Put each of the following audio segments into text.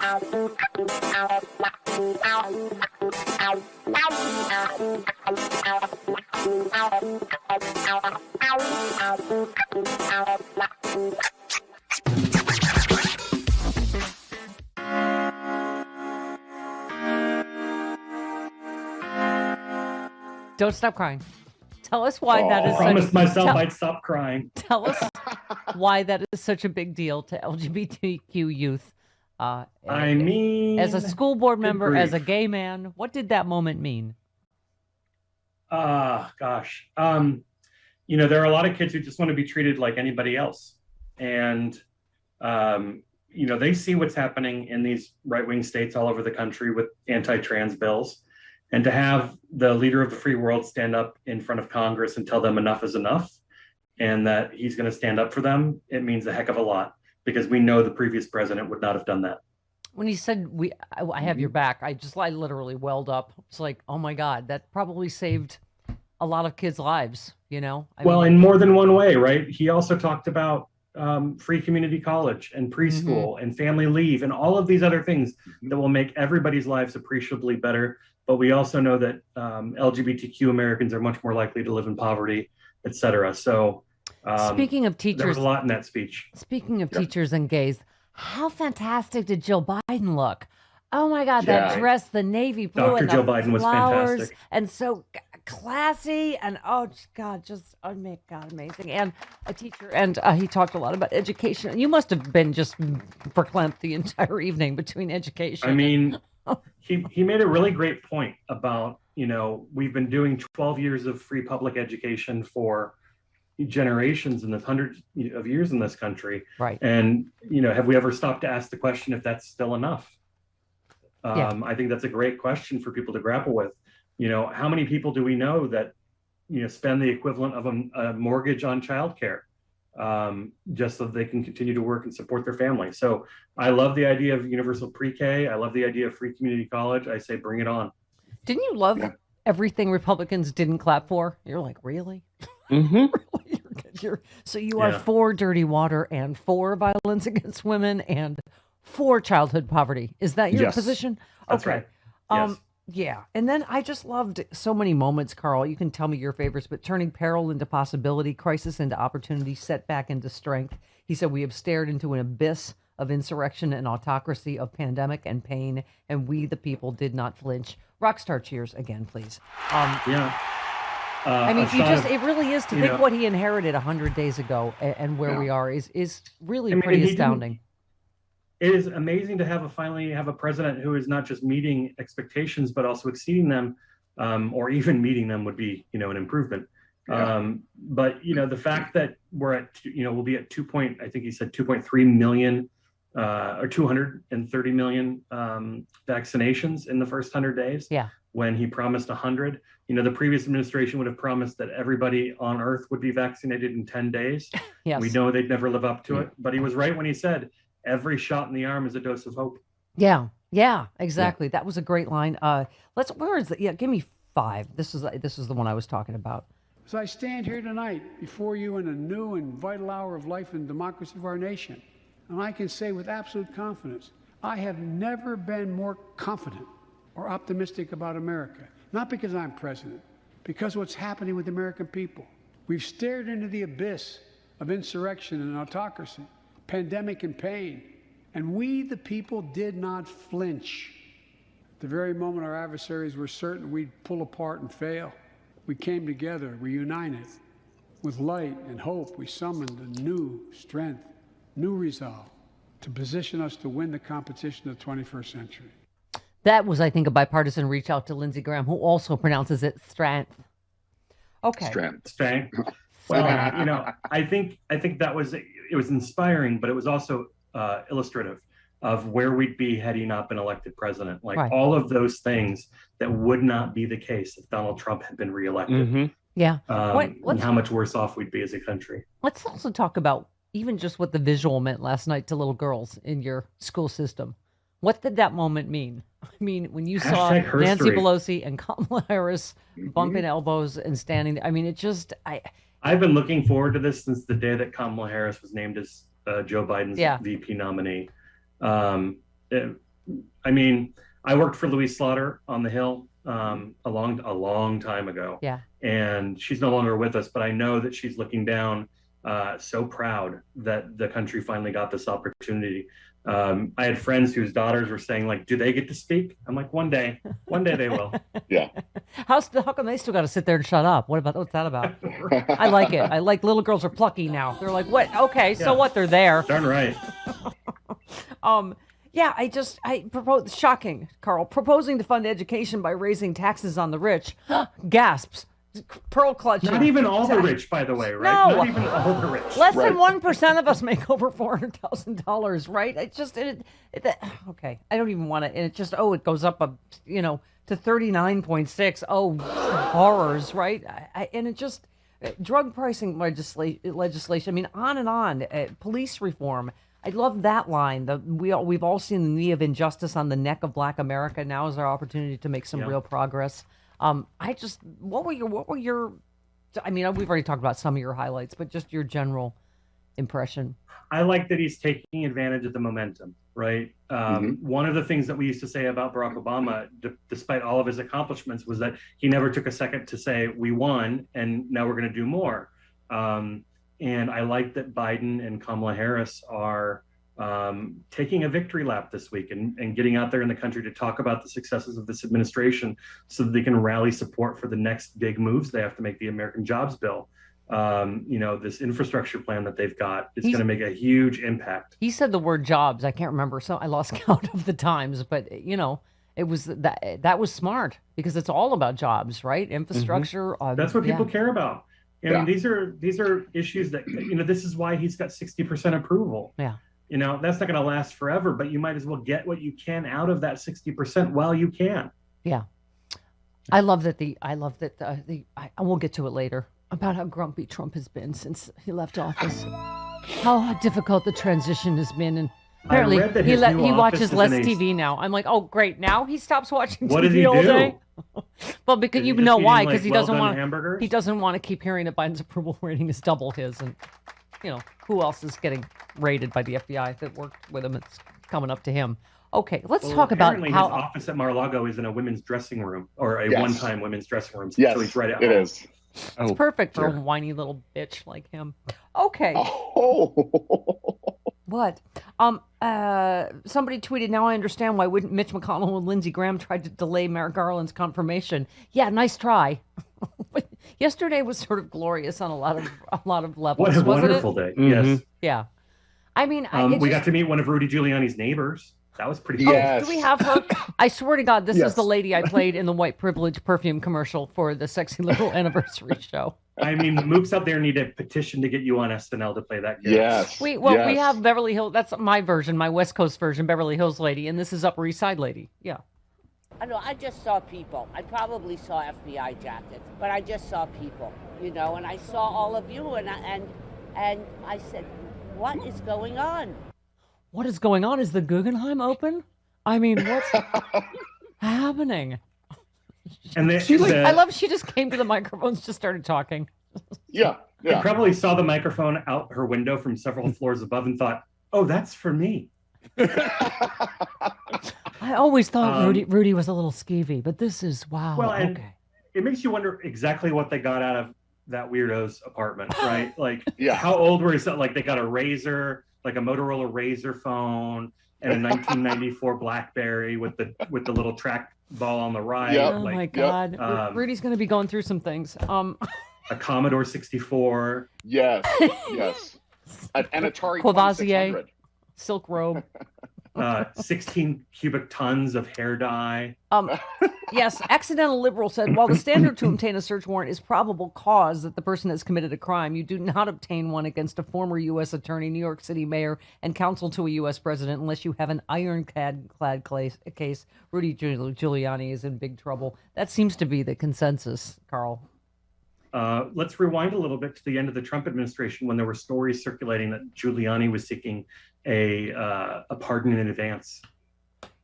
Don't stop crying. Tell us why that is. I promised myself I'd stop crying. Tell us why that is such a big deal to LGBTQ youth. I mean, as a school board member, as a gay man, what did that moment mean? Gosh. There are a lot of kids who just want to be treated like anybody else. And, they see what's happening in these right-wing states all over the country with anti-trans bills. And to have the leader of the free world stand up in front of Congress and tell them enough is enough, and that he's going to stand up for them, it means a heck of a lot, because we know the previous president would not have done that. When he said, I have your back, I literally welled up. It's like, oh my God, that probably saved a lot of kids' lives, in more than one way, right? He also talked about free community college and preschool and family leave and all of these other things that will make everybody's lives appreciably better. But we also know that LGBTQ Americans are much more likely to live in poverty, et cetera. So speaking of teachers, there was a lot in that speech. Speaking of teachers and gays, how fantastic did Jill Biden look? Oh my God, that dress, the navy blue, Dr. and the Jill Biden was fantastic. And so classy, and just amazing. And a teacher, and he talked a lot about education. You must have been just verklempt the entire evening between education. I mean, he made a really great point about, we've been doing 12 years of free public education for generations and hundreds of years in this country. Right. And, have we ever stopped to ask the question if that's still enough? I think that's a great question for people to grapple with. How many people do we know that, spend the equivalent of a mortgage on childcare just so they can continue to work and support their family? So I love the idea of universal pre-K. I love the idea of free community college. I say, bring it on. Didn't you love everything Republicans didn't clap for? You're like, really? Mm-hmm. So you are for dirty water and for violence against women and for childhood poverty. Is that your position? That's okay. Right. Yes. Yeah. And then I just loved so many moments, Karl. You can tell me your favorites, but turning peril into possibility, crisis into opportunity, setback into strength. He said, we have stared into an abyss of insurrection and autocracy, of pandemic and pain, and we, the people, did not flinch. Rockstar cheers again, please. I mean, it really is to think what he inherited 100 days ago and where we are is really pretty astounding. It is amazing to finally have a president who is not just meeting expectations, but also exceeding them, or even meeting them would be, an improvement. But, the fact that we're at, we'll be at I think he said 2.3 million or 230 million vaccinations in the first 100 days. Yeah. When he promised 100, the previous administration would have promised that everybody on Earth would be vaccinated in 10 days. Yes. We know they'd never live up to it, but he was right when he said, every shot in the arm is a dose of hope. Yeah, exactly. Yeah. That was a great line. Where is it? Yeah, give me 5. This is the one I was talking about. As I stand here tonight before you in a new and vital hour of life and democracy of our nation, and I can say with absolute confidence, I have never been more confident or optimistic about America. Not because I'm president, because what's happening with the American people. We've stared into the abyss of insurrection and autocracy, pandemic and pain, and we, the people, did not flinch. At the very moment our adversaries were certain we'd pull apart and fail, we came together, we united. With light and hope, we summoned a new strength, new resolve to position us to win the competition of the 21st century. That was, I think, a bipartisan reach out to Lindsey Graham, who also pronounces it strength. Okay. Strength. Well, I think that was, it was inspiring, but it was also illustrative of where we'd be had he not been elected president. Like all of those things that would not be the case if Donald Trump had been reelected. Mm-hmm. Yeah. And how much worse off we'd be as a country. Let's also talk about even just what the visual meant last night to little girls in your school system. What did that moment mean? I mean, when you saw Nancy Pelosi and Kamala Harris bumping elbows and standing there, I mean, it just, I've been looking forward to this since the day that Kamala Harris was named as Joe Biden's VP nominee. I mean, I worked for Louise Slaughter on the Hill a long time ago. Yeah. And she's no longer with us, but I know that she's looking down, so proud that the country finally got this opportunity. I had friends whose daughters were saying, like, do they get to speak? I'm like, one day they will. Yeah. How come they still got to sit there and shut up? What's that about? I like it. I like little girls are plucky now. They're like, what? Okay, so Yeah. what? They're there. Darn right. Yeah, I propose, shocking, Carl, proposing to fund education by raising taxes on the rich. Gasps. Pearl clutching. Not even all the rich, by the way, right? No. Not even all the rich. Less Right. than 1% of us make over $400,000, right? Okay. I don't even want to, and it just, it goes up, to 39.6. Oh, horrors, right? And it just, drug pricing legislation, I mean, on and on. Police reform. I love that line. We've all seen the knee of injustice on the neck of Black America. Now is our opportunity to make some real progress. What were your, I mean, we've already talked about some of your highlights, but just your general impression. I like that he's taking advantage of the momentum, right? One of the things that we used to say about Barack Obama, despite all of his accomplishments, was that he never took a second to say, we won, and now we're going to do more. And I like that Biden and Kamala Harris are taking a victory lap this week and getting out there in the country to talk about the successes of this administration so that they can rally support for the next big moves they have to make, the American Jobs Bill. This infrastructure plan that they've got is going to make a huge impact. He said the word jobs. I can't remember. So I lost count of the times, but it was that was smart because it's all about jobs, right? Infrastructure. That's what people care about. I mean, Yeah. these are issues that, this is why he's got 60% approval. Yeah. That's not going to last forever, but you might as well get what you can out of that 60% while you can. Yeah. I love that we'll get to it later about how grumpy Trump has been since he left office. How difficult the transition has been. And apparently I read that he his new watches office less is in a- TV now. I'm like, oh, great. Now he stops watching What did TV he all do? day. Well, because Is he you just know eating, why? like, Because he doesn't well-done want hamburgers? he doesn't want to keep hearing that Biden's approval rating is double his, and who else is getting raided by the FBI that worked with him? It's coming up to him. Okay, let's talk about Apparently how his office at Mar-a-Lago is in a women's dressing room, or a Yes. one-time women's dressing room. Yes, So he's right at it home. is. it's perfect for a whiny little bitch like him. Okay. Oh. What? Somebody tweeted, now I understand why wouldn't Mitch McConnell and Lindsey Graham tried to delay Merrick Garland's confirmation. Yeah, nice try. But yesterday was sort of glorious on a lot of levels. What a wasn't wonderful it? day. Yes. Yeah. I mean, We got to meet one of Rudy Giuliani's neighbors. That was pretty Yeah. cool. Yes. do we have her? I swear to God, this is Yes. the lady I played in the white privilege perfume commercial for the Sexy Liberal Anniversary show. I mean, the mooks out there need a petition to get you on SNL to play that character. Yes. We yes. have Beverly Hills. That's my version, my West Coast version, Beverly Hills lady, and this is Upper East Side lady. Yeah. I know, I just saw people. I probably saw FBI jackets, but I just saw people, and I saw all of you, and I said, what is going on? What is going on? Is the Guggenheim open? I mean, what's happening? And I love she just came to the microphones, just started talking. Yeah. They Yeah. probably saw the microphone out her window from several floors above and thought, oh, that's for me. I always thought Rudy was a little skeevy, but this is wow. Well, and okay. it makes you wonder exactly what they got out of that weirdo's apartment, right? Like, Yeah. how old were they? Like, they got a Razor, like a Motorola Razor phone, and a 1994 BlackBerry with the little track ball on the right. Yep. Oh Like, my God, Um, Rudy's going to be going through some things. a Commodore 64. Yes. Yes. An Atari Courvoisier. 2600. Silk robe. 16 cubic tons of hair dye. Yes, accidental liberal said, while the standard to obtain a search warrant is probable cause that the person has committed a crime, you do not obtain one against a former U.S. attorney, New York City mayor, and counsel to a U.S. president unless you have an ironclad case. Rudy Giuliani is in big trouble. That seems to be the consensus, Carl. Let's rewind a little bit to the end of the Trump administration when there were stories circulating that Giuliani was seeking a pardon in advance.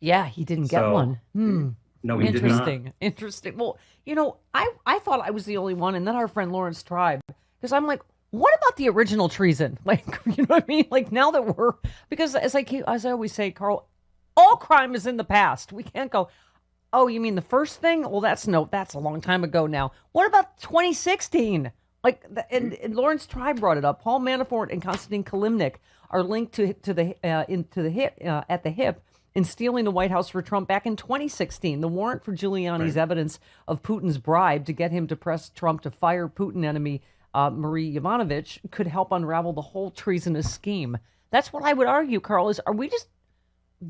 Yeah, he didn't get So, one. No, he did not. Interesting. Well, I thought I was the only one, and then our friend Lawrence Tribe, because I'm like, what about the original treason? Like, you know what I mean? Like, now that because as I always say, Carl, All crime is in the past. We can't go, oh, you mean the first thing? Well, that's a long time ago now. What about 2016? Like, and Lawrence Tribe brought it up. Paul Manafort and Konstantin Kilimnik are linked at the hip in stealing the White House for Trump back in 2016. The warrant for Giuliani's evidence of Putin's bribe to get him to press Trump to fire Putin enemy Marie Yovanovitch could help unravel the whole treasonous scheme. That's what I would argue, Carl, are we just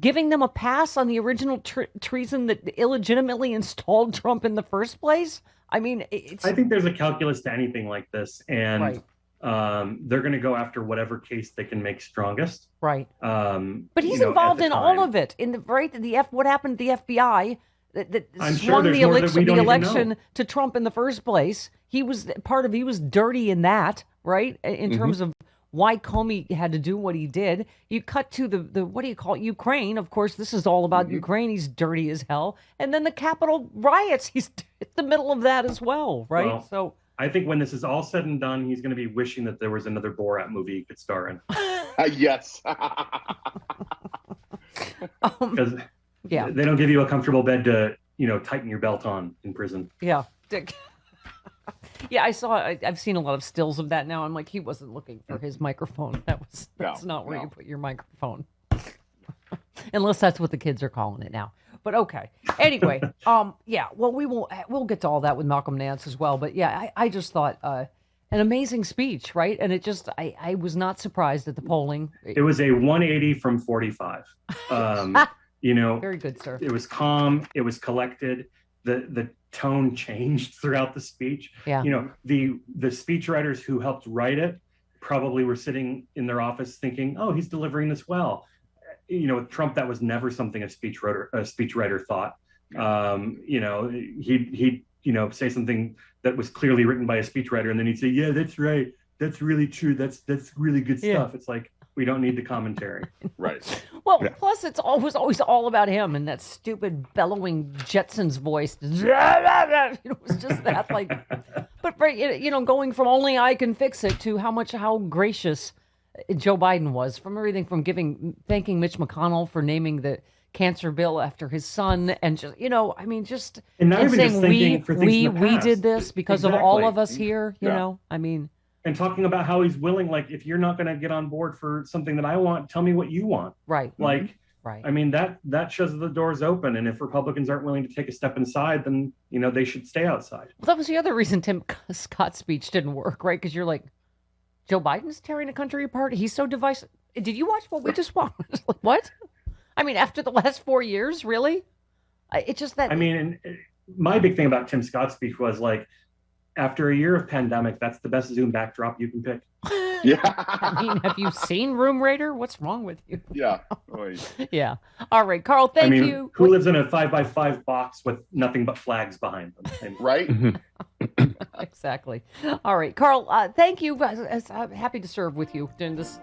giving them a pass on the original treason that illegitimately installed Trump in the first place? I mean, I think there's a calculus to anything like this, and they're going to go after whatever case they can make strongest. Right. But he's involved in all of it. What happened to the FBI that swung the election to Trump in the first place? He was dirty in that, right? In terms of why Comey had to do what he did. You cut to the what do you call it? Ukraine. Of course, this is all about Ukraine. He's dirty as hell. And then the Capitol riots. He's in the middle of that as well, right? Well, so I think when this is all said and done, he's going to be wishing that there was another Borat movie he could star in. Yes. Because they don't give you a comfortable bed to, tighten your belt on in prison. Yeah. Yeah, I've seen a lot of stills of that now. I'm like, he wasn't looking for his microphone. That's not where you put your microphone. Unless that's what the kids are calling it now. But okay. Anyway, well, we'll get to all that with Malcolm Nance as well. But yeah, I just thought an amazing speech, right? And it just, I was not surprised at the polling. It was a 180 from 45. Very good, sir. It was calm. It was collected. The tone changed throughout the speech. Yeah. The speechwriters who helped write it probably were sitting in their office thinking, oh, he's delivering this well. With Trump, that was never something a speechwriter thought. He'd say something that was clearly written by a speechwriter, and then he'd say, yeah, that's right. That's really true. That's really good stuff. It's like, we don't need the commentary. Right. Well, plus it's always all about him and that stupid bellowing Jetsons voice. It was just that, like, but going from only I can fix it to how gracious Joe Biden was, from everything from thanking Mitch McConnell for naming the cancer bill after his son, and just and saying we did this because of all of us here. And talking about how he's willing, like, if you're not going to get on board for something that I want, tell me what you want. Right. Like, right. I mean, that shows that the door's open. And if Republicans aren't willing to take a step inside, then, they should stay outside. Well, that was the other reason Tim Scott's speech didn't work, right? Because you're like, Joe Biden's tearing the country apart. He's so divisive. Did you watch what we just watched? Like, what? I mean, after the last 4 years, really? It's just that. I mean, my big thing about Tim Scott's speech was, like, after a year of pandemic, that's the best Zoom backdrop you can pick. Yeah. I mean, have you seen Room Raider? What's wrong with you? Yeah. Yeah. All right, Carl, thank you. Who lives in a 5x5 box with nothing but flags behind them? Right? Exactly. All right, Carl, thank you. I'm happy to serve with you during this.